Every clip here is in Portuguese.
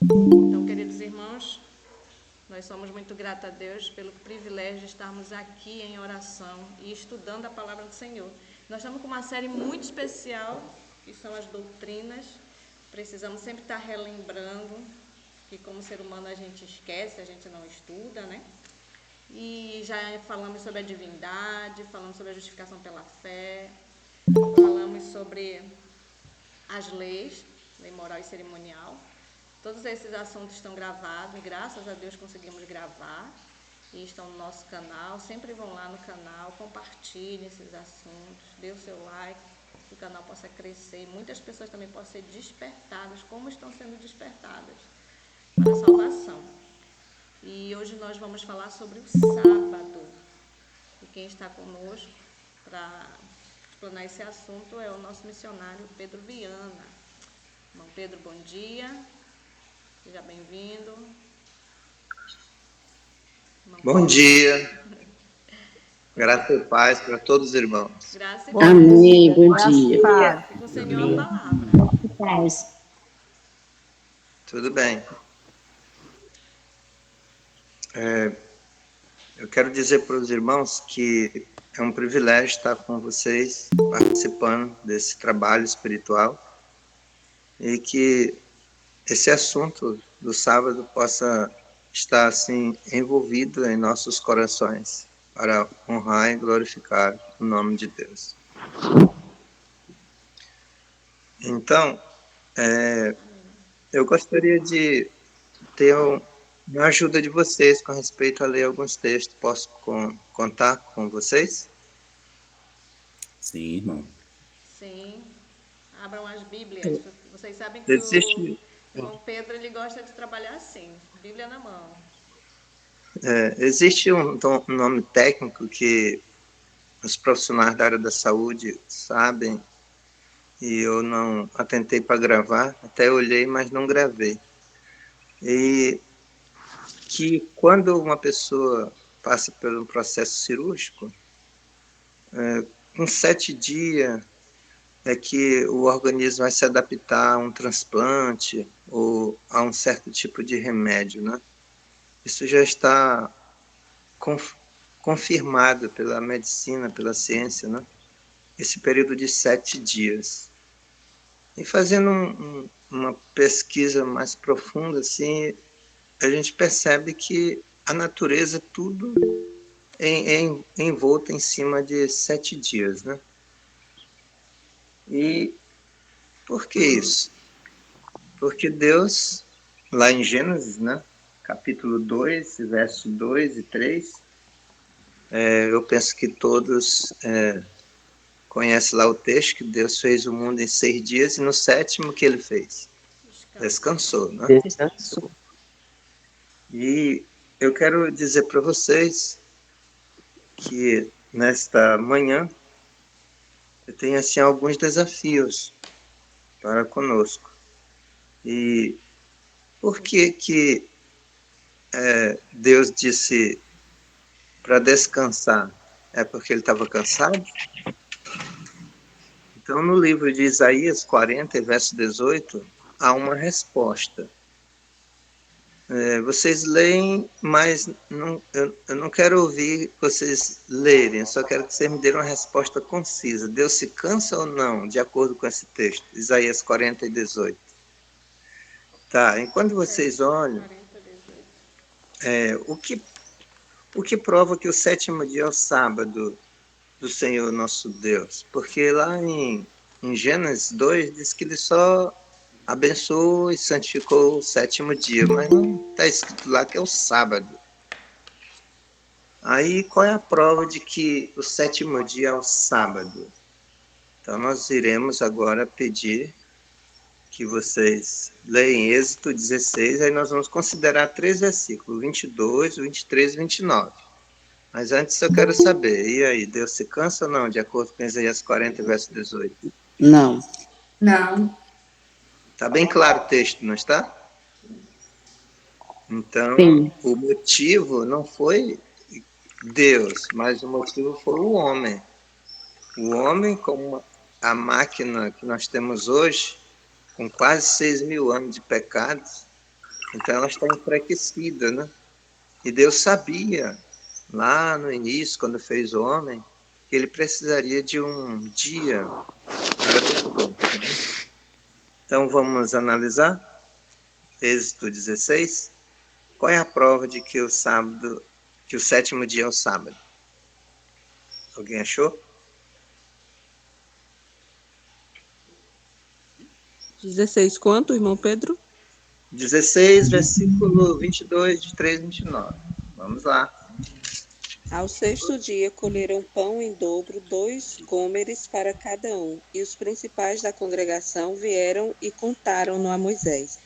Então, queridos irmãos, nós somos muito gratos a Deus pelo privilégio de estarmos aqui em oração e estudando a palavra do Senhor. Nós estamos com uma série muito especial, que são as doutrinas. Precisamos sempre estar relembrando que como ser humano a gente esquece, a gente não estuda, né? E já falamos sobre a divindade, falamos sobre a justificação pela fé, falamos sobre as leis, lei moral e cerimonial. Todos esses assuntos estão gravados, graças a Deus conseguimos gravar e estão no nosso canal. Sempre vão lá no canal, compartilhem esses assuntos, dê o seu like, que o canal possa crescer e muitas pessoas também possam ser despertadas, como estão sendo despertadas para a salvação. E hoje nós vamos falar sobre o sábado. E quem está conosco para explanar esse assunto é o nosso missionário Pedro Viana. Irmão Pedro, bom dia. Seja bem-vindo. Bom dia. Graça e paz para todos os irmãos. Graça e paz. Amém, bom dia. Fica com o Senhor a palavra. Paz. Tudo bem. Eu quero dizer para os irmãos que é um privilégio estar com vocês, participando desse trabalho espiritual e que esse assunto do sábado possa estar assim envolvido em nossos corações para honrar e glorificar o nome de Deus. Então, eu gostaria de ter uma ajuda de vocês com respeito a ler alguns textos. Posso contar com vocês? Sim, irmão. Sim. Abram as Bíblias. Vocês sabem que Existe, o irmão Pedro ele gosta de trabalhar assim, Bíblia na mão. existe um nome técnico que os profissionais da área da saúde sabem e eu não atentei para gravar, até olhei, mas não gravei. E que quando uma pessoa passa por um processo cirúrgico, com 7 dias é que o organismo vai se adaptar a um transplante ou a um certo tipo de remédio, né? Isso já está confirmado pela medicina, pela ciência, né? Esse período de 7 dias. E fazendo uma pesquisa mais profunda, assim, a gente percebe que a natureza tudo é envolta em cima de 7 dias, né? E por que isso? Porque Deus, lá em Gênesis, né, capítulo 2, verso 2 e 3, eu penso que todos conhecem lá o texto, que Deus fez o mundo em 6 dias e no 7º que ele fez? Descansou, né? Descansou. E eu quero dizer para vocês que nesta manhã eu tenho assim alguns desafios para conosco. E por que Deus disse para descansar? É porque ele estava cansado? Então, no livro de Isaías 40, verso 18, há uma resposta. Vocês leem, mas eu não quero ouvir vocês lerem, eu só quero que vocês me deem uma resposta concisa. Deus se cansa ou não, de acordo com esse texto? Isaías 40 e 18. Tá, enquanto vocês olham, o que prova que o 7º dia é o sábado do Senhor nosso Deus? Porque lá em Gênesis 2 diz que ele só abençoou e santificou o 7º dia, mas não está escrito lá que é o sábado. Aí qual é a prova de que o 7º dia é o sábado? Então nós iremos agora pedir que vocês leem Êxodo 16, aí nós vamos considerar 3 versículos, 22, 23 e 29. Mas antes eu quero saber, e aí, Deus se cansa ou não, de acordo com Isaías 40, verso 18? Não. Não. Está bem claro o texto, não está? Então, Sim. o motivo não foi Deus, mas o motivo foi o homem. O homem, como a máquina que nós temos hoje, com quase 6.000 anos de pecados, Então ela está enfraquecida, né? E Deus sabia, lá no início, quando fez o homem, que ele precisaria de um dia para descanso, né? Então vamos analisar Êxodo 16. Qual é a prova de que que o sétimo dia é o sábado? Alguém achou? 16 quanto, irmão Pedro? 16, versículo 22, 23, 29. Vamos lá. Ao sexto dia colheram pão em dobro, 2 gômeres para cada um. E os principais da congregação vieram e contaram-no a Moisés.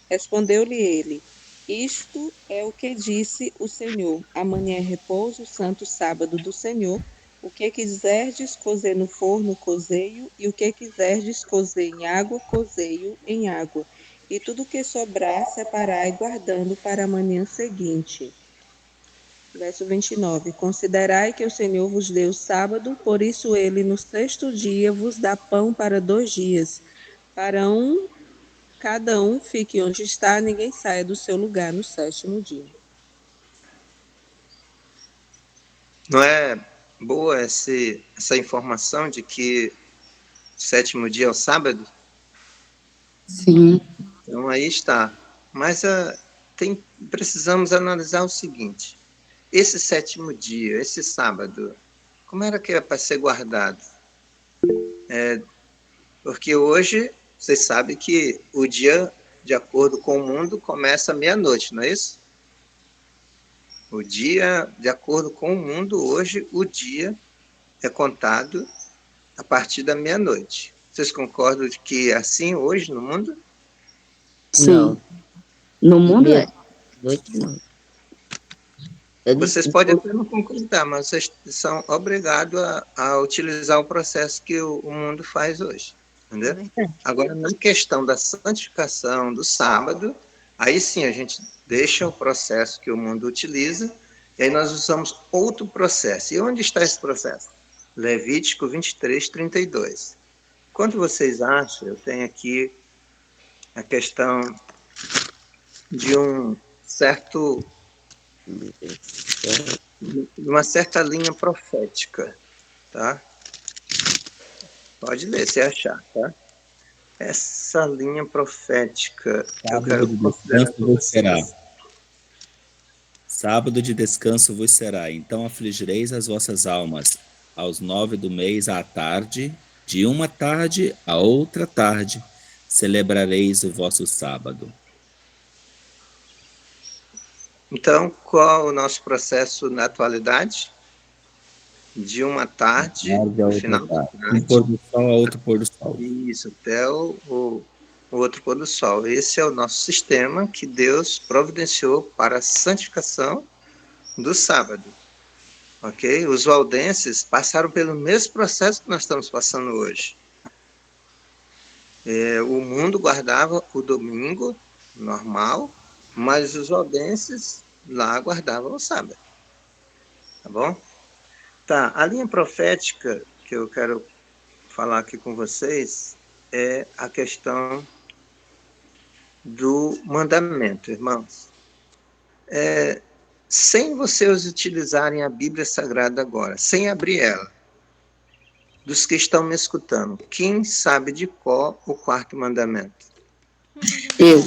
Respondeu-lhe ele: Isto é o que disse o Senhor: amanhã é repouso, santo sábado do Senhor. O que quiserdes cozer no forno, cozeio, e o que quiserdes cozer em água, cozeio em água. E tudo que sobrar, separai, guardando para a manhã seguinte. Verso 29. Considerai que o Senhor vos deu o sábado, por isso ele no sexto dia vos dá pão para 2 dias. Cada um fique onde está, ninguém saia do seu lugar no sétimo dia. Não é boa essa informação de que o sétimo dia é o sábado? Sim. Então aí está. Mas precisamos analisar o seguinte: esse sétimo dia, esse sábado, como era que é para ser guardado? Porque hoje, vocês sabem que o dia, de acordo com o mundo, começa meia-noite, não é isso? O dia, de acordo com o mundo, hoje, o dia é contado a partir da meia-noite. Vocês concordam de que é assim hoje no mundo? Sim. Não. No mundo é. Noite não. Vocês podem até não concordar, mas vocês são obrigados a utilizar o processo que o mundo faz hoje. Entendeu? Agora, na questão da santificação do sábado, aí sim a gente deixa o processo que o mundo utiliza, e aí nós usamos outro processo. E onde está esse processo? Levítico 23, 32. Quanto vocês acham? Eu tenho aqui a questão de uma certa linha profética, tá? Pode ler se achar, tá? Essa linha profética eu quero considerar com vocês. Sábado de descanso vos será, então afligireis as vossas almas aos 9 do mês à tarde, de uma tarde a outra tarde, celebrareis o vosso sábado. Então, qual o nosso processo na atualidade? De uma tarde, no final da tarde. Um pôr do sol a outro pôr do sol. Isso, até o outro pôr do sol. Esse é o nosso sistema que Deus providenciou para a santificação do sábado. Ok? Os valdenses passaram pelo mesmo processo que nós estamos passando hoje. O mundo guardava o domingo normal, mas os valdenses lá guardavam o sábado. Tá bom? Tá, a linha profética que eu quero falar aqui com vocês é a questão do mandamento, irmãos. Sem vocês utilizarem a Bíblia Sagrada agora, sem abrir ela, dos que estão me escutando, quem sabe de qual o quarto mandamento? Eu.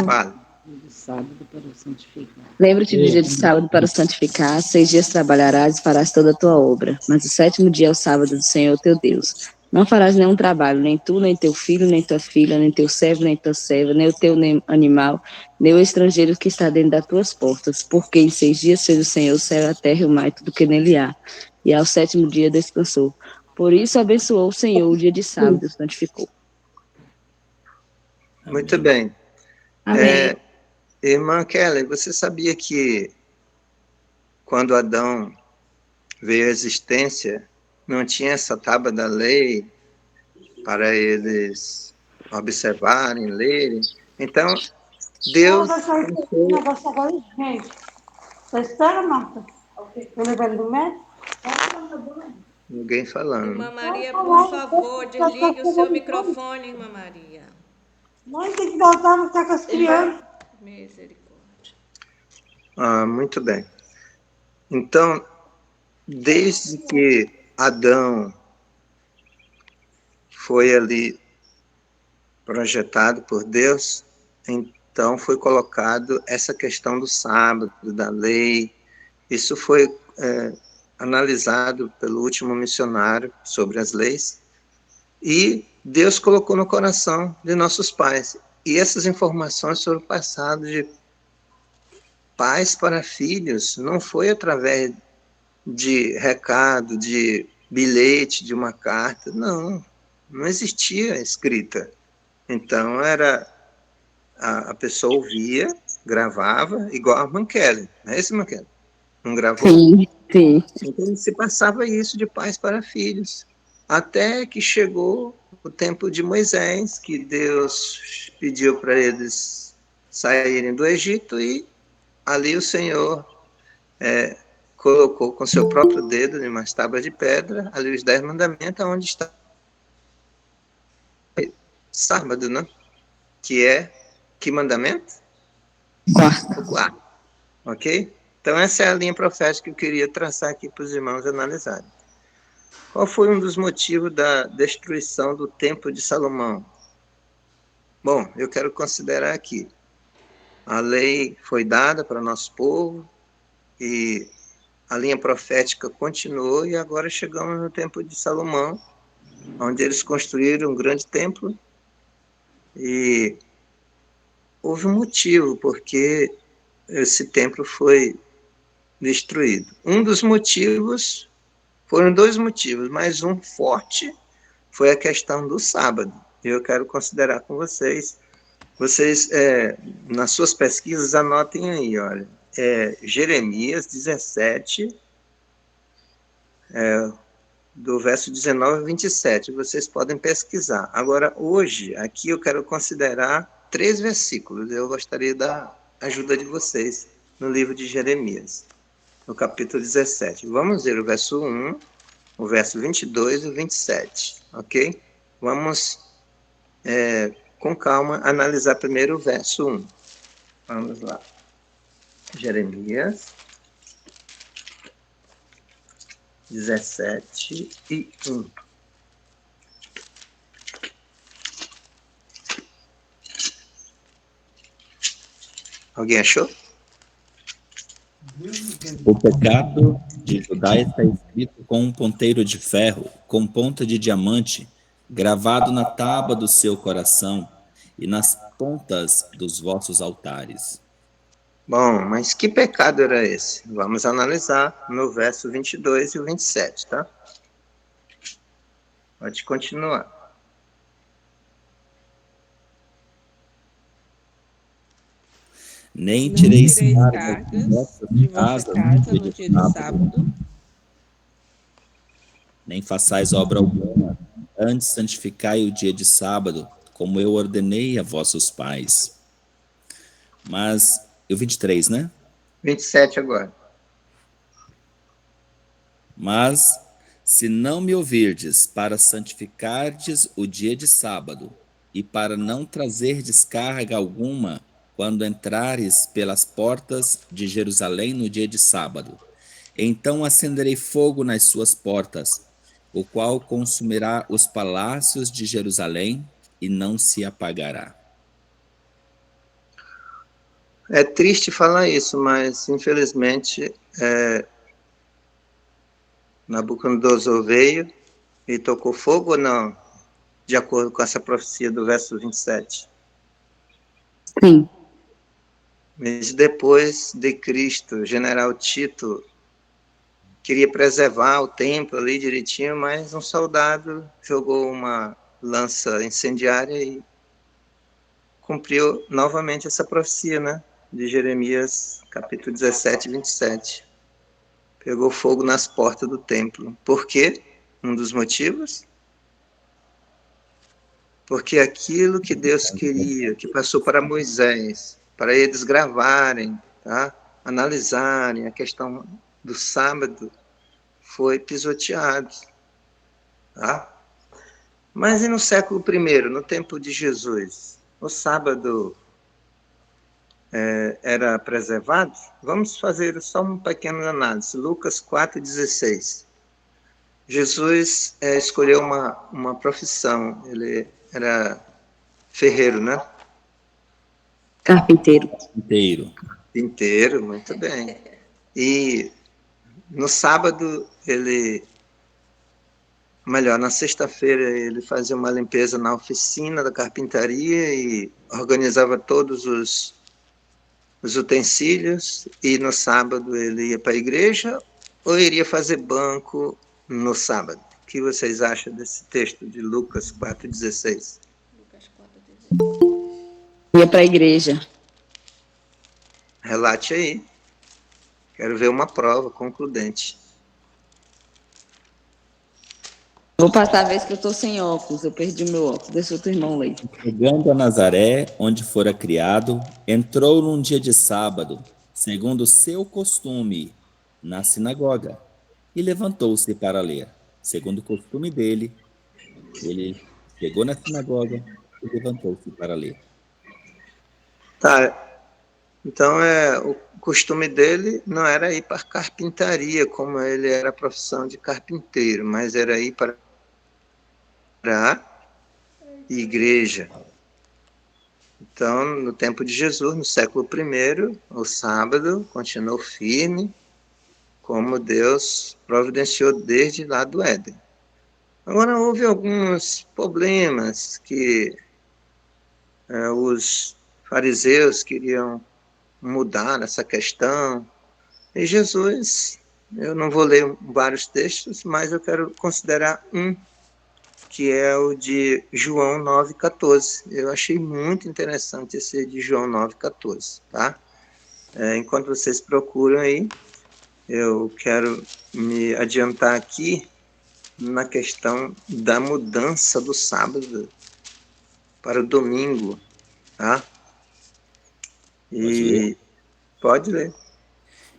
Fale. Sábado para o santificar. Lembra-te do dia de sábado para o santificar. 6 dias trabalharás e farás toda a tua obra. Mas o sétimo dia é o sábado do Senhor teu Deus. Não farás nenhum trabalho, nem tu, nem teu filho, nem tua filha, nem teu servo, nem tua serva, nem o teu animal, nem o estrangeiro que está dentro das tuas portas. Porque em 6 dias fez o Senhor o céu, a terra e o mar e tudo que nele há. E ao sétimo dia descansou. Por isso abençoou o Senhor o dia de sábado e o santificou. Muito bem. Amém. Irmã Kelly, você sabia que quando Adão veio à existência, não tinha essa tábua da lei para eles observarem, lerem? Então, Deus... Gente, você espera, Marta? Eu levando do médico? Ninguém falando. Irmã Maria, por favor, desligue o seu microfone, irmã Maria. Mãe, tem que voltar a ficar com as crianças. Misericórdia. Muito bem. Então, desde que Adão foi ali projetado por Deus, então foi colocado essa questão do sábado, da lei. Isso foi analisado pelo último missionário sobre as leis, e Deus colocou no coração de nossos pais. E essas informações foram passadas de pais para filhos, não foi através de recado, de bilhete, de uma carta, não existia escrita. Então a pessoa ouvia, gravava, igual a irmã Kelly, não é isso, irmã Kelly? Não gravou? Sim, sim. Então se passava isso de pais para filhos, até que chegou o tempo de Moisés, que Deus pediu para eles saírem do Egito, e ali o Senhor colocou com seu próprio dedo em umas tábuas de pedra, ali os 10 mandamentos, onde está sábado, né? Que é, que mandamento? O quarto, ok? Então essa é a linha profética que eu queria traçar aqui para os irmãos analisarem. Qual foi um dos motivos da destruição do Templo de Salomão? Bom, eu quero considerar aqui. A lei foi dada para o nosso povo, e a linha profética continuou, e agora chegamos no Templo de Salomão, onde eles construíram um grande templo, e houve um motivo porque esse templo foi destruído. Um dos motivos, foram dois motivos, mas um forte foi a questão do sábado. Eu quero considerar com vocês. Vocês, nas suas pesquisas, anotem aí, olha, Jeremias 17, do verso 19 a 27, vocês podem pesquisar. Agora, hoje, aqui eu quero considerar 3 versículos. Eu gostaria da ajuda de vocês no livro de Jeremias, no capítulo 17. Vamos ver o verso 1, o verso 22 e o 27, ok? Vamos, com calma, analisar primeiro o verso 1. Vamos lá. Jeremias 17 e 1. Alguém achou? O pecado de Judá está escrito com um ponteiro de ferro, com ponta de diamante, gravado na tábua do seu coração e nas pontas dos vossos altares. Bom, mas que pecado era esse? Vamos analisar no verso 22 e o 27, tá? Pode continuar. Nem Não tireis tireis carga cargas de vossas de vossa casas casa no dia de sábado, nem façais obra alguma, antes santificai o dia de sábado, como eu ordenei a vossos pais. Mas, e o 23, né? 27 agora. Mas, se não me ouvirdes para santificardes o dia de sábado, e para não trazerdes carga alguma, quando entrares pelas portas de Jerusalém no dia de sábado, então acenderei fogo nas suas portas, o qual consumirá os palácios de Jerusalém e não se apagará. É triste falar isso, mas infelizmente Nabucodonosor veio e tocou fogo ou não? De acordo com essa profecia do verso 27. Sim. Mas depois de Cristo, o general Tito queria preservar o templo ali direitinho, mas um soldado jogou uma lança incendiária e cumpriu novamente essa profecia, né? De Jeremias, capítulo 17, 27. Pegou fogo nas portas do templo. Por quê? Um dos motivos? Porque aquilo que Deus queria, que passou para Moisés, para eles gravarem, tá? Analisarem a questão do sábado, foi pisoteado. Tá? Mas e no século I, no tempo de Jesus? o sábado era preservado? Vamos fazer só um pequeno análise. Lucas 4,16. Jesus escolheu uma profissão. Ele era ferreiro, né? Carpinteiro. Inteiro. Inteiro, muito bem. E no sábado, na sexta-feira, ele fazia uma limpeza na oficina da carpintaria e organizava todos os utensílios. E no sábado ele ia para a igreja ou iria fazer banco no sábado? O que vocês acham desse texto de Lucas 4,16? Lucas 4, 16. Ia para a igreja. Relate aí. Quero ver uma prova concludente. Vou passar a vez que eu estou sem óculos. Eu perdi meu óculos. Deixa o teu irmão ler. Chegando a Nazaré, onde fora criado, entrou num dia de sábado, segundo o seu costume, na sinagoga, e levantou-se para ler. Segundo o costume dele, ele chegou na sinagoga e levantou-se para ler. Tá. Então, o costume dele não era ir para a carpintaria, como ele era a profissão de carpinteiro, mas era ir para a igreja. Então, no tempo de Jesus, no século I, o sábado continuou firme, como Deus providenciou desde lá do Éden. Agora, houve alguns problemas que os fariseus queriam mudar essa questão. E Jesus, eu não vou ler vários textos, mas eu quero considerar um, que é o de João 9,14. Eu achei muito interessante esse de João 9,14, tá? Enquanto vocês procuram aí, eu quero me adiantar aqui na questão da mudança do sábado para o domingo, tá? Pode ler? Pode ler.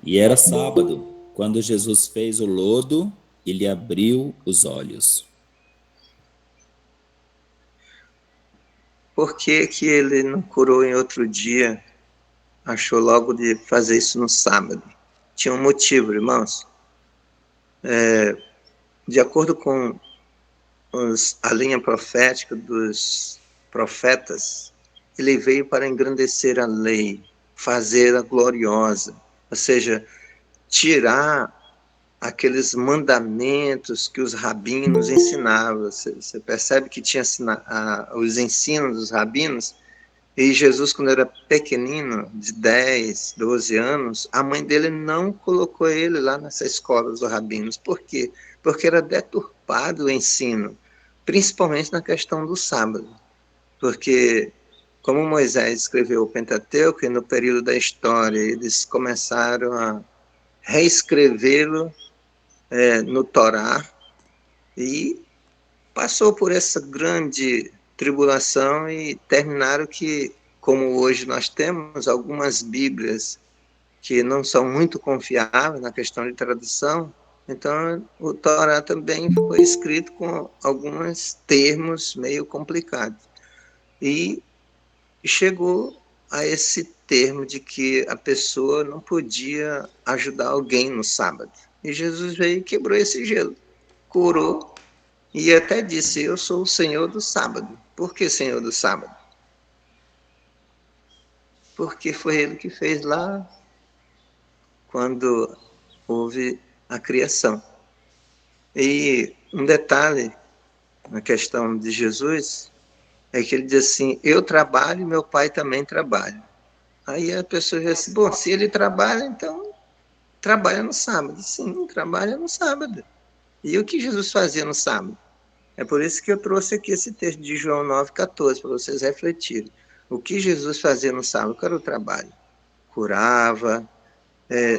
E era sábado, quando Jesus fez o lodo e lhe abriu os olhos. Por que que ele não curou em outro dia? Achou logo de fazer isso no sábado? Tinha um motivo, irmãos. De acordo com a linha profética dos profetas, ele veio para engrandecer a lei, fazê-la gloriosa, ou seja, tirar aqueles mandamentos que os rabinos ensinavam. Você percebe que tinha os ensinos dos rabinos, e Jesus, quando era pequenino, de 10, 12 anos, a mãe dele não colocou ele lá nessa escola dos rabinos. Por quê? Porque era deturpado o ensino, principalmente na questão do sábado. Porque, como Moisés escreveu o Pentateuco, e no período da história eles começaram a reescrevê-lo no Torá, e passou por essa grande tribulação e terminaram que, como hoje nós temos algumas Bíblias que não são muito confiáveis na questão de tradução, então o Torá também foi escrito com alguns termos meio complicados. E chegou a esse termo de que a pessoa não podia ajudar alguém no sábado. E Jesus veio e quebrou esse gelo, curou, e até disse: eu sou o Senhor do sábado. Por que Senhor do sábado? Porque foi ele que fez lá quando houve a criação. E um detalhe na questão de Jesus é que ele diz assim: eu trabalho e meu pai também trabalha. Aí a pessoa diz assim: bom, se ele trabalha, então trabalha no sábado. Sim, trabalha no sábado. E o que Jesus fazia no sábado? É por isso que eu trouxe aqui esse texto de João 9,14, para vocês refletirem. O que Jesus fazia no sábado? Qual era o trabalho? Curava,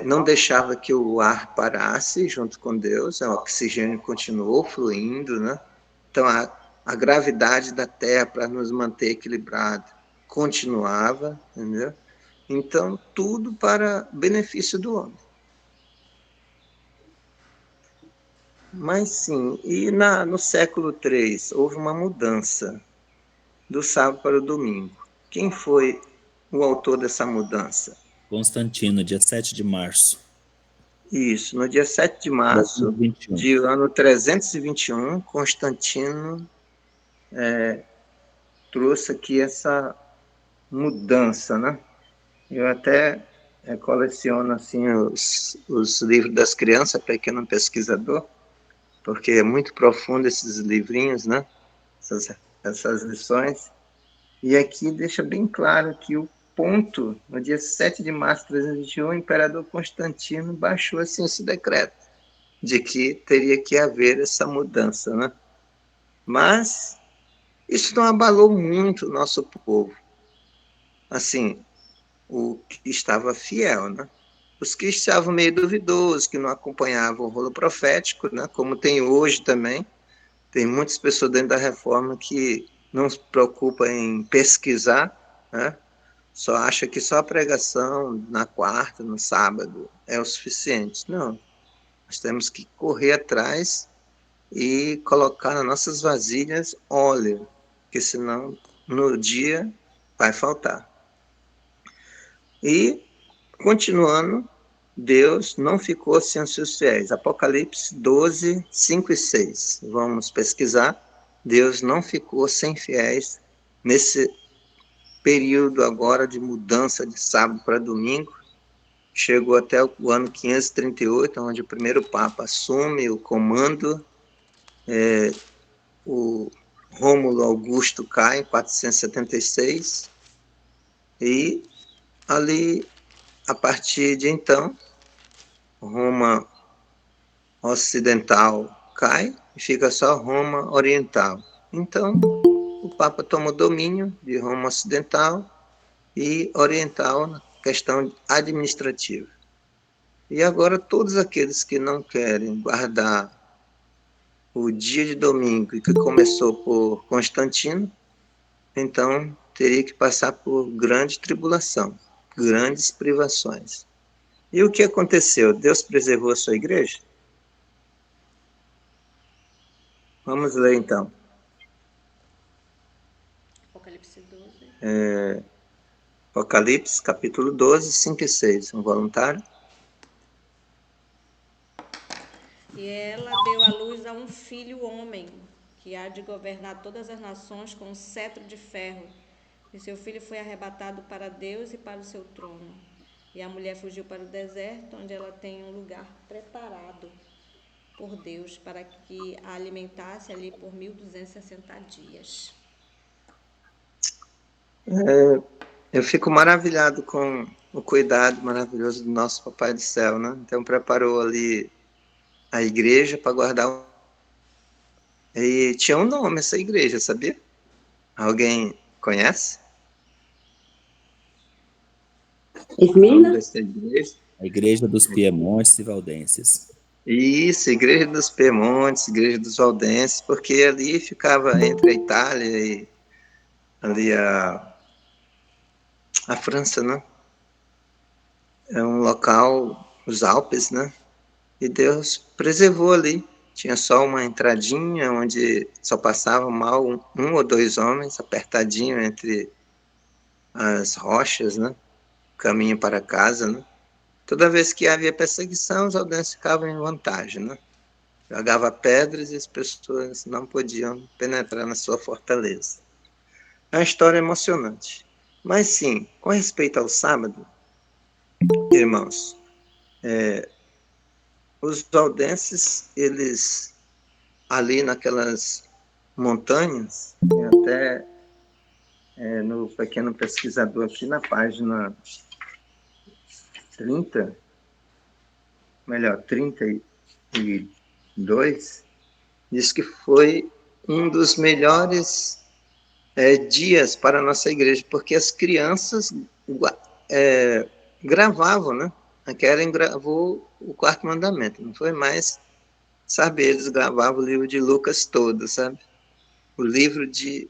não deixava que o ar parasse junto com Deus, o oxigênio continuou fluindo, né? Então, a gravidade da Terra para nos manter equilibrados continuava, entendeu? Então, tudo para benefício do homem. Mas sim, e no século III houve uma mudança do sábado para o domingo. Quem foi o autor dessa mudança? Constantino, dia 7 de março Isso, no dia 7 de março 2021. de ano 321, Constantino trouxe aqui essa mudança, né? Eu até coleciono assim os livros das crianças, pequeno pesquisador, porque é muito profundo esses livrinhos, né? Essas lições. E aqui deixa bem claro que o ponto, no dia 7 de março de 321, o imperador Constantino baixou assim esse decreto de que teria que haver essa mudança, né? Mas isso não abalou muito o nosso povo. Assim, o que estava fiel, né? Os que estavam meio duvidosos, que não acompanhavam o rolo profético, né? Como tem hoje também, tem muitas pessoas dentro da reforma que não se preocupam em pesquisar, né? Só acha que só a pregação na quarta, no sábado, é o suficiente. Não, nós temos que correr atrás e colocar nas nossas vasilhas óleo, porque senão no dia vai faltar. E, continuando, Deus não ficou sem os seus fiéis. Apocalipse 12, 5 e 6. Vamos pesquisar. Deus não ficou sem fiéis nesse período agora de mudança de sábado para domingo. Chegou até o ano 538, onde o primeiro Papa assume o comando. O Rômulo Augusto cai em 476. E ali, a partir de então, Roma Ocidental cai e fica só Roma Oriental. Então, o Papa toma o domínio de Roma Ocidental e Oriental na questão administrativa. E agora todos aqueles que não querem guardar o dia de domingo, que começou por Constantino, então teria que passar por grande tribulação, grandes privações. E o que aconteceu? Deus preservou a sua igreja? Vamos ler então. Apocalipse 12. Apocalipse, capítulo 12, 5 e 6. Um voluntário? E ela deu à luz a um filho homem, que há de governar todas as nações com um cetro de ferro. E seu filho foi arrebatado para Deus e para o seu trono. E a mulher fugiu para o deserto, onde ela tem um lugar preparado por Deus para que a alimentasse ali por 1260 dias. Eu fico maravilhado com o cuidado maravilhoso do nosso Papai do Céu, né? Então preparou ali a igreja para guardar. E tinha um nome essa igreja, sabia? Alguém conhece o nome Esmina? dessa igreja? A Igreja dos Piemontes e Valdenses. Isso, Igreja dos Piemontes, Igreja dos Valdenses, porque ali ficava entre a Itália e ali a França, né? É um local, os Alpes, né? E Deus preservou ali. Tinha só uma entradinha onde só passavam mal um ou dois homens, apertadinho entre as rochas, né? Caminho para casa, né? Toda vez que havia perseguição, os aldeões ficavam em vantagem, né? Jogava pedras e as pessoas não podiam penetrar na sua fortaleza. É uma história emocionante. Mas sim, com respeito ao sábado, irmãos, os valdenses, eles ali naquelas montanhas, até no pequeno pesquisador aqui na página 30, melhor, 32, diz que foi um dos melhores dias para a nossa igreja, porque as crianças gravavam, né? A Karen gravou o quarto mandamento, não foi mais, sabe, eles gravavam o livro de Lucas todo, sabe? O livro de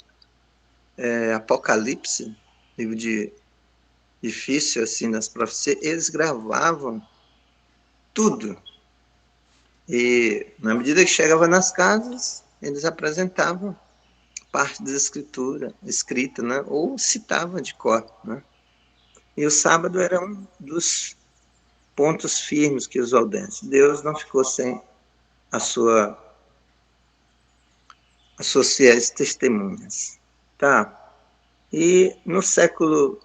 Apocalipse, livro difícil, assim, das profecias, eles gravavam tudo. E, na medida que chegava nas casas, eles apresentavam parte da escrita, né? Ou citava de cor, né? E o sábado era um dos pontos firmes que os valdenses. Deus não ficou sem as suas fiéis testemunhas, tá? E no século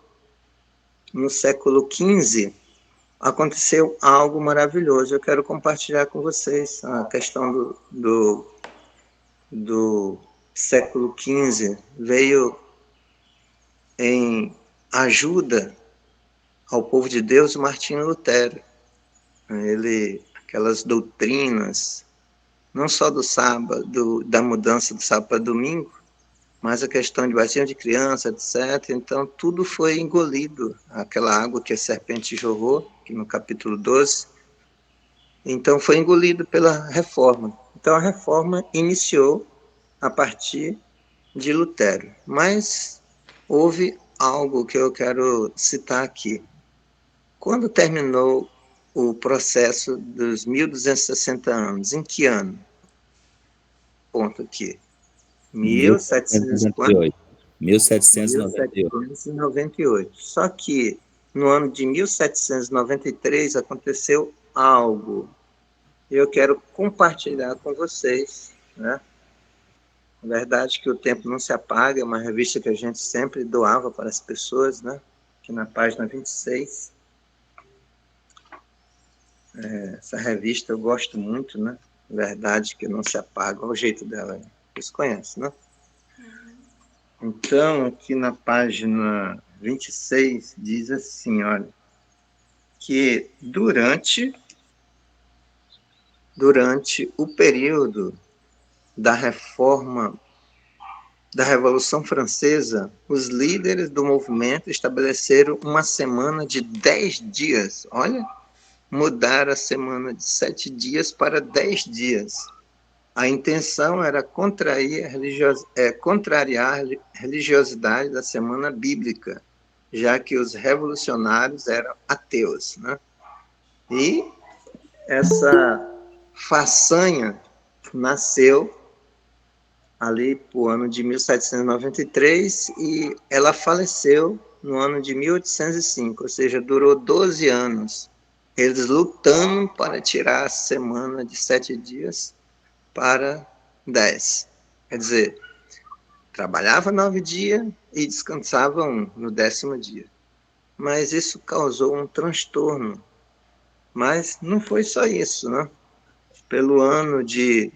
XV aconteceu algo maravilhoso. Eu quero compartilhar com vocês a questão do século XV. Veio em ajuda ao povo de Deus o Martinho Lutero. Aquelas doutrinas, não só do sábado, da mudança do sábado para domingo, mas a questão de batismo de criança, etc. Então, tudo foi engolido, aquela água que a serpente jorrou, que no capítulo 12. Então, foi engolido pela reforma. Então, a reforma iniciou a partir de Lutero. Mas houve algo que eu quero citar aqui. Quando terminou o processo dos 1260 anos, em que ano? Ponto aqui. 1798. 1798. 1798. Só que no ano de 1793 aconteceu algo. Eu quero compartilhar com vocês, né? Na verdade que o tempo não se apaga, é uma revista que a gente sempre doava para as pessoas, né? Aqui na página 26. Essa revista eu gosto muito, né? Verdade que não se apaga, olha o jeito dela. Vocês conhecem, né? Então, aqui na página 26, diz assim, olha, que durante o período da reforma, da Revolução Francesa, os líderes do movimento estabeleceram uma semana de 10 dias. Olha, mudaram a semana de 7 dias para 10 dias. A intenção era contrariar a religiosidade da semana bíblica, já que os revolucionários eram ateus, né? E essa façanha nasceu ali por ano de 1793 e ela faleceu no ano de 1805, ou seja, durou 12 anos. Eles lutando para tirar a semana de 7 dias para 10. Quer dizer, trabalhava 9 dias e descansava no 10º dia. Mas isso causou um transtorno. Mas não foi só isso, né? Pelo ano de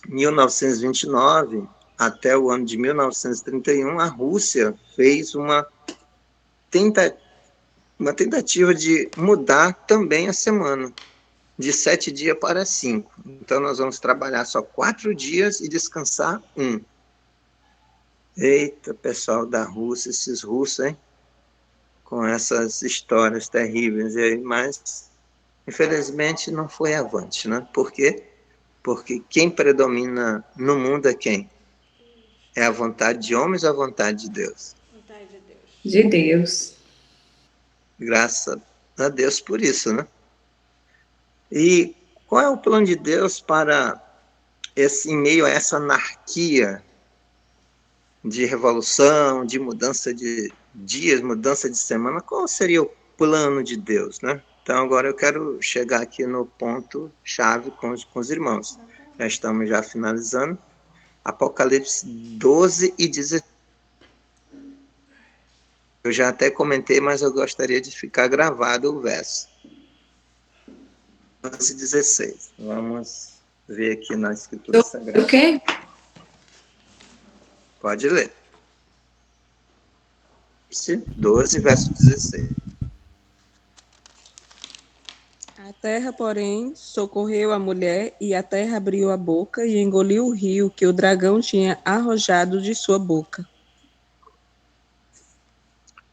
1929 até o ano de 1931, a Rússia fez uma tentativa de mudar também a semana, de 7 dias para 5. Então, nós vamos trabalhar só 4 dias e descansar 1. Eita, pessoal da Rússia, esses russos, hein? Com essas histórias terríveis aí, mas, infelizmente, não foi avante, né? Por quê? Porque quem predomina no mundo é quem? É a vontade de homens ou a vontade de Deus? Vontade de Deus. De Deus. Graças a Deus por isso, né? E qual é o plano de Deus para em meio a essa anarquia de revolução, de mudança de dias, mudança de semana? Qual seria o plano de Deus, né? Então, agora eu quero chegar aqui no ponto-chave com os irmãos. Já estamos finalizando. Apocalipse 12 e 16. Eu já até comentei, mas eu gostaria de ficar gravado o verso. 12 e 16. Vamos ver aqui na Escritura Sagrada. O quê? Pode ler. 12, verso 16. A terra, porém, socorreu a mulher, e a terra abriu a boca e engoliu o rio que o dragão tinha arrojado de sua boca.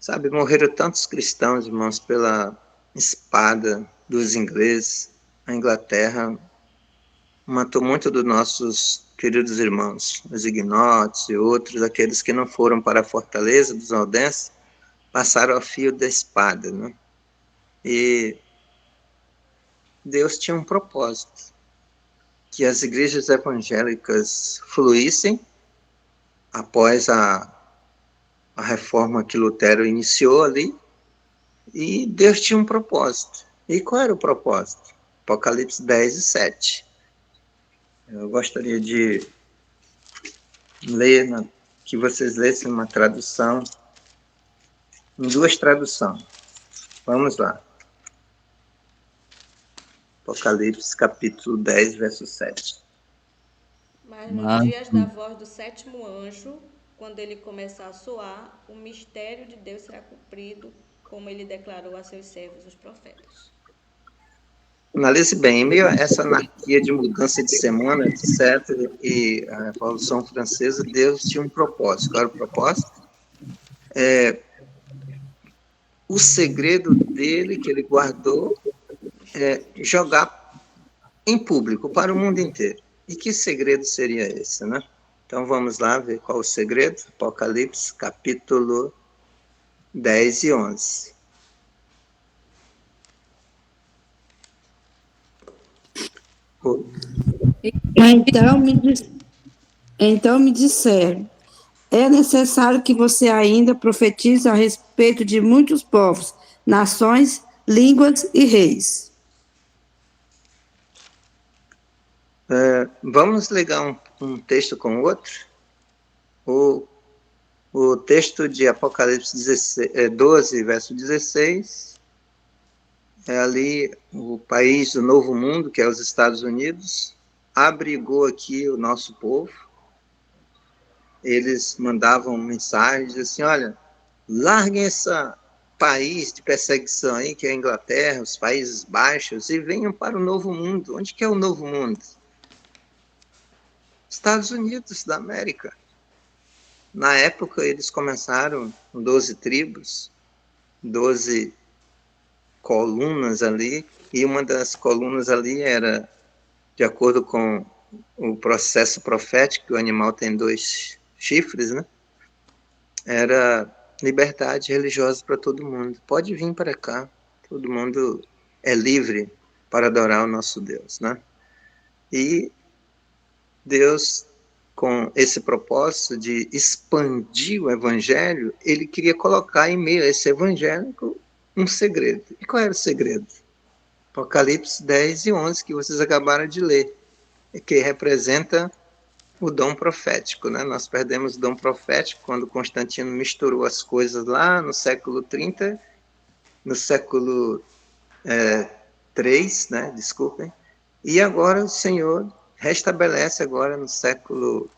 Sabe, morreram tantos cristãos, irmãos, pela espada dos ingleses. A Inglaterra matou muito dos nossos queridos irmãos, os ignotos e outros, aqueles que não foram para a fortaleza dos valdenses, passaram ao fio da espada, né? E Deus tinha um propósito, que as igrejas evangélicas fluíssem após a reforma que Lutero iniciou ali, e Deus tinha um propósito. E qual era o propósito? Apocalipse 10 e 7. Eu gostaria de ler, que vocês lessem uma tradução, em duas traduções. Vamos lá. Apocalipse, capítulo 10, verso 7. Mas nos dias da voz do sétimo anjo, quando ele começar a soar, o mistério de Deus será cumprido, como ele declarou a seus servos, os profetas. Analise bem, em meio a essa anarquia de mudança de semana, etc., e a Revolução Francesa, Deus tinha um propósito. Qual era o propósito? O segredo dele, que ele guardou, é jogar em público, para o mundo inteiro. E que segredo seria esse, né? Então vamos lá ver qual o segredo. Apocalipse, capítulo 10 e 11. Então me disseram, é necessário que você ainda profetize a respeito de muitos povos, nações, línguas e reis. Vamos ligar um texto com o outro? O texto de Apocalipse 12, verso 16, é ali o país do Novo Mundo, que é os Estados Unidos, abrigou aqui o nosso povo. Eles mandavam mensagens assim, olha, larguem esse país de perseguição aí, que é a Inglaterra, os Países Baixos, e venham para o Novo Mundo. Onde que é o Novo Mundo? Estados Unidos da América. Na época, eles começaram com 12 tribos, 12 colunas ali, e uma das colunas ali era, de acordo com o processo profético, que o animal tem 2 chifres, né? Era liberdade religiosa para todo mundo. Pode vir para cá, todo mundo é livre para adorar o nosso Deus, né? E Deus, com esse propósito de expandir o evangelho, ele queria colocar em meio a esse evangélico um segredo. E qual era o segredo? Apocalipse 10 e 11, que vocês acabaram de ler, que representa o dom profético, né? Nós perdemos o dom profético quando Constantino misturou as coisas lá no século 30, no século 3, né? Desculpem. E agora o Senhor restabelece agora no século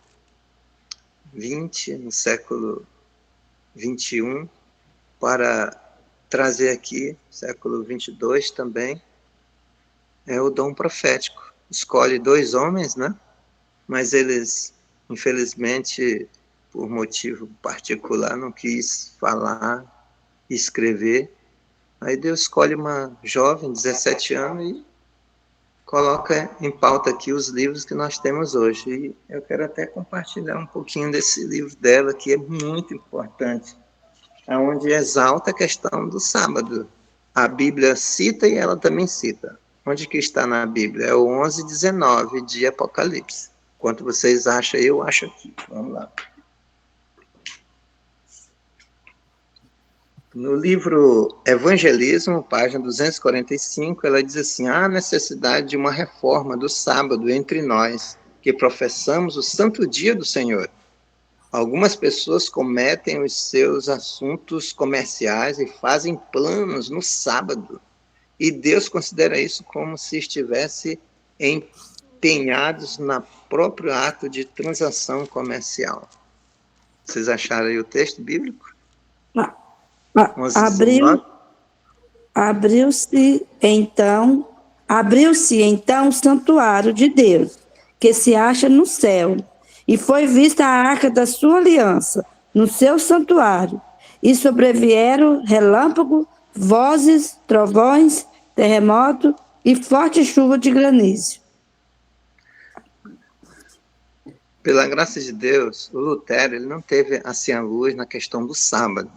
20, no século 21, para trazer aqui, século 22 também, é o dom profético. Escolhe 2 homens, né? Mas eles, infelizmente, por motivo particular, não quis falar, escrever. Aí Deus escolhe uma jovem, 17 anos, e coloca em pauta aqui os livros que nós temos hoje. E eu quero até compartilhar um pouquinho desse livro dela, que é muito importante, onde exalta a questão do sábado. A Bíblia cita e ela também cita. Onde que está na Bíblia? É o 11:19 de Apocalipse. Quanto vocês acham, eu acho aqui. Vamos lá. No livro Evangelismo, página 245, ela diz assim: há necessidade de uma reforma do sábado entre nós, que professamos o santo dia do Senhor. Algumas pessoas cometem os seus assuntos comerciais e fazem planos no sábado. E Deus considera isso como se estivesse empenhados no próprio ato de transação comercial. Vocês acharam aí o texto bíblico? Abriu-se então o santuário de Deus, que se acha no céu, e foi vista a arca da sua aliança no seu santuário, e sobrevieram relâmpago, vozes, trovões, terremoto e forte chuva de granizo. Pela graça de Deus, o Lutero ele não teve assim a luz na questão do sábado.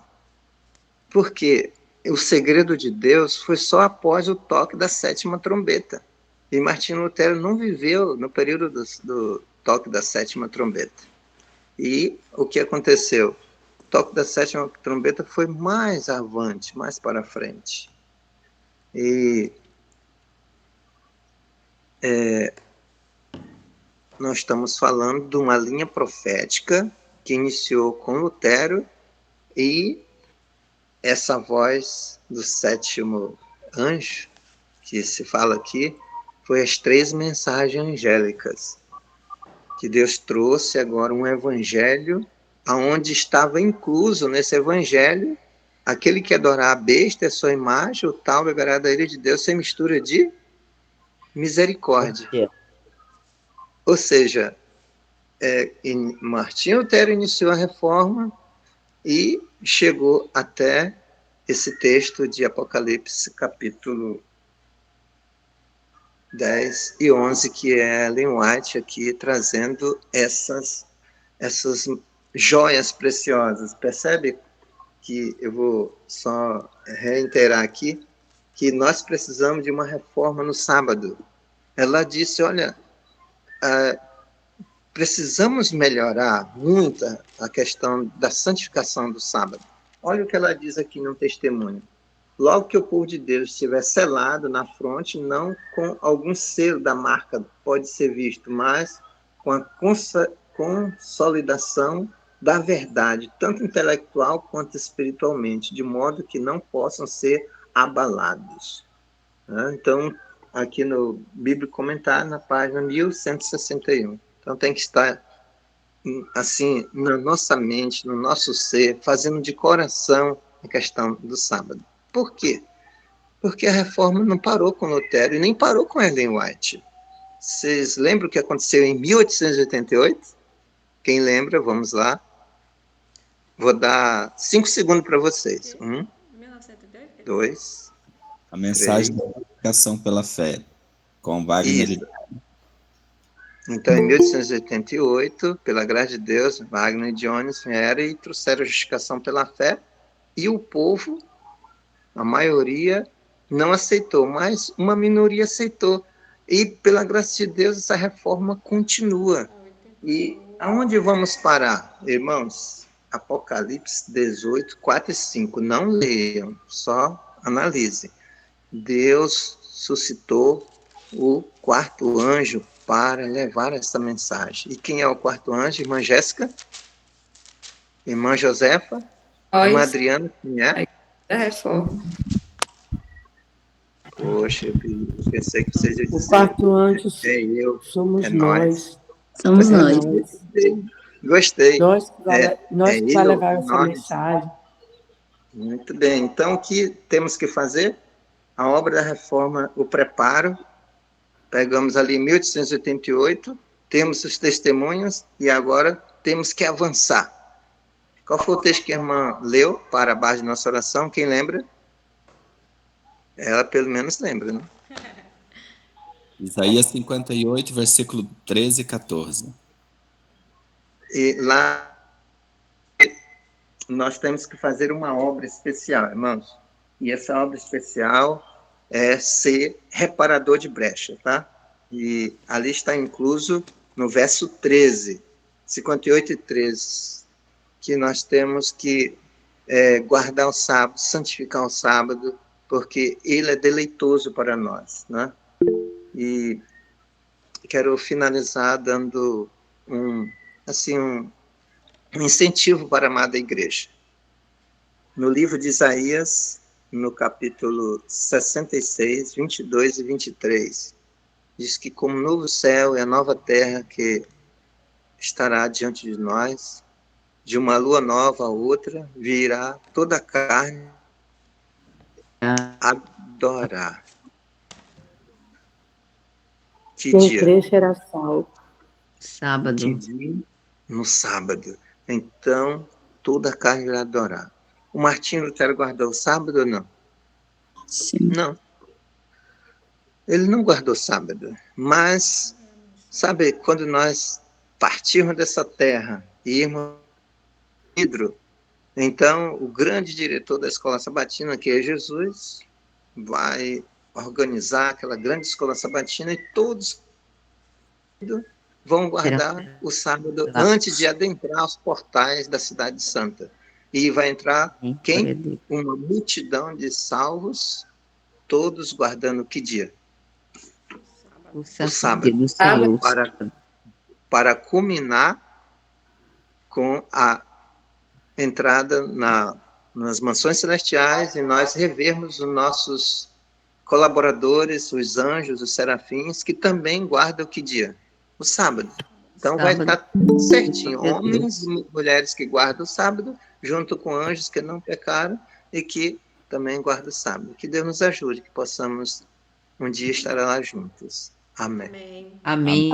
Porque o segredo de Deus foi só após o toque da 7ª trombeta. E Martinho Lutero não viveu no período do toque da 7ª trombeta. E o que aconteceu? O toque da sétima trombeta foi mais avante, mais para frente. E nós estamos falando de uma linha profética que iniciou com Lutero, e essa voz do sétimo anjo, que se fala aqui, foi as 3 mensagens angélicas, que Deus trouxe agora um evangelho, aonde estava incluso nesse evangelho, aquele que adorar a besta e a sua imagem, o tal beberá da ira de Deus sem mistura de misericórdia. Ou seja, Martinho Lutero iniciou a reforma e chegou até esse texto de Apocalipse, capítulo 10 e 11, que é Ellen White aqui trazendo essas joias preciosas. Percebe que eu vou só reiterar aqui que nós precisamos de uma reforma no sábado. Ela disse, olha, precisamos melhorar muito a questão da santificação do sábado. Olha o que ela diz aqui no testemunho. Logo que o povo de Deus estiver selado na fronte, não com algum selo da marca pode ser visto, mas com a consolidação da verdade, tanto intelectual quanto espiritualmente, de modo que não possam ser abalados. Então, aqui no Bíblia Comentário, na página 1161. Então, tem que estar assim, na nossa mente, no nosso ser, fazendo de coração a questão do sábado. Por quê? Porque a reforma não parou com Lutero e nem parou com Ellen White. Vocês lembram o que aconteceu em 1888? Quem lembra, vamos lá. Vou dar 5 segundos para vocês. 1, 2, A mensagem 3. da justificação pela fé, com Wagner. Isso. Então, em 1888, pela graça de Deus, Wagner e Jones vieram e trouxeram a justificação pela fé, e o povo, a maioria, não aceitou, mas uma minoria aceitou. E, pela graça de Deus, essa reforma continua. E aonde vamos parar, irmãos? Apocalipse 18, 4 e 5. Não leiam, só analisem. Deus suscitou o 4º anjo para levar essa mensagem. E quem é o 4º anjo? Irmã Jéssica? Irmã Josefa? Irmã Adriana? Quem é? Da reforma. Poxa, eu pensei que vocês iam O dizer. 4º anjo Eu, somos nós. Somos nós. Gostei. Nós que vai eu, levar essa nós. mensagem. Muito bem. Então, o que temos que fazer? A obra da reforma, o preparo. Pegamos ali em 1888, temos os testemunhos e agora temos que avançar. Qual foi o texto que a irmã leu para a base de nossa oração? Quem lembra? Ela pelo menos lembra, né? Isaías 58, versículo 13 e 14. E lá nós temos que fazer uma obra especial, irmãos. E essa obra especial é ser reparador de brecha, tá? E ali está incluso no verso 13, 58 e 13, que nós temos que guardar o sábado, santificar o sábado, porque ele é deleitoso para nós, né? E quero finalizar dando um incentivo para a amada igreja. No livro de Isaías, no capítulo 66, 22 e 23, diz que como novo céu e a nova terra que estará diante de nós, de uma lua nova a outra, virá toda a carne adorar. Que Quem dia? crê será salvo. Sábado. Que dia? No sábado. Então, toda a carne irá adorar. O Martinho Lutero guardou o sábado ou não? Sim. Não. Ele não guardou sábado. Mas, sabe, quando nós partirmos dessa terra e irmos Pedro, então o grande diretor da escola sabatina, que é Jesus, vai organizar aquela grande escola sabatina e todos vão guardar o sábado antes de adentrar os portais da cidade santa. E vai entrar quem? Uma multidão de salvos, todos guardando que dia? O sábado. Do Senhor. Para culminar com a entrada nas mansões celestiais e nós revermos os nossos colaboradores, os anjos, os serafins, que também guardam que dia? O sábado. Então vai estar tudo certinho. Homens e mulheres que guardam o sábado, junto com anjos que não pecaram e que também guardam o sábado. Que Deus nos ajude, que possamos um dia estar lá juntos. Amém. Amém. Amém.